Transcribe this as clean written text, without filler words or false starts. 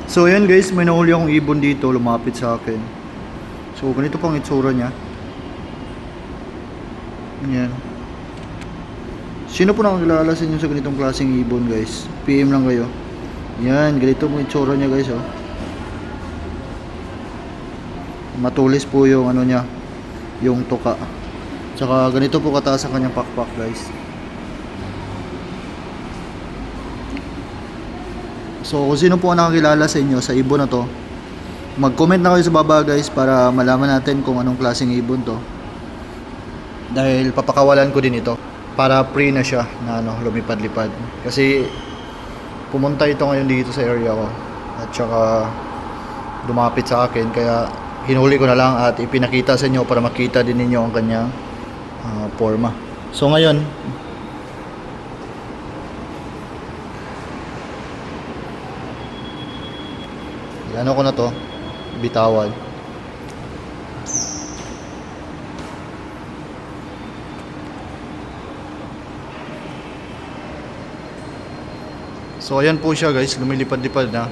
So ayan guys, may nahuli akong ibon dito, lumapit sa akin. So ganito pang itsura niya. Yan. Sino po nakakilala sa inyo sa ganitong klaseng ibon guys? PM lang kayo. Yan, ganito po itsura niya guys, oh. Matulis po yung ano niya, yung tuka. Tsaka ganito po kataas ang kanyang pakpak guys. So kung sino po ang nakakilala sa inyo sa ibon na to, mag-comment na kayo sa baba guys para malaman natin kung anong klaseng ibon to. Dahil papakawalan ko din ito para free na siya na ano, lumipad-lipad. Kasi pumunta ito ngayon dito sa area ko at saka lumapit sa akin, kaya hinuli ko na lang at ipinakita sa inyo para makita din ninyo ang kanyang forma. So ngayon, ano ko na to, bitawan. So ayan po siya guys, lumilipad-lipad na.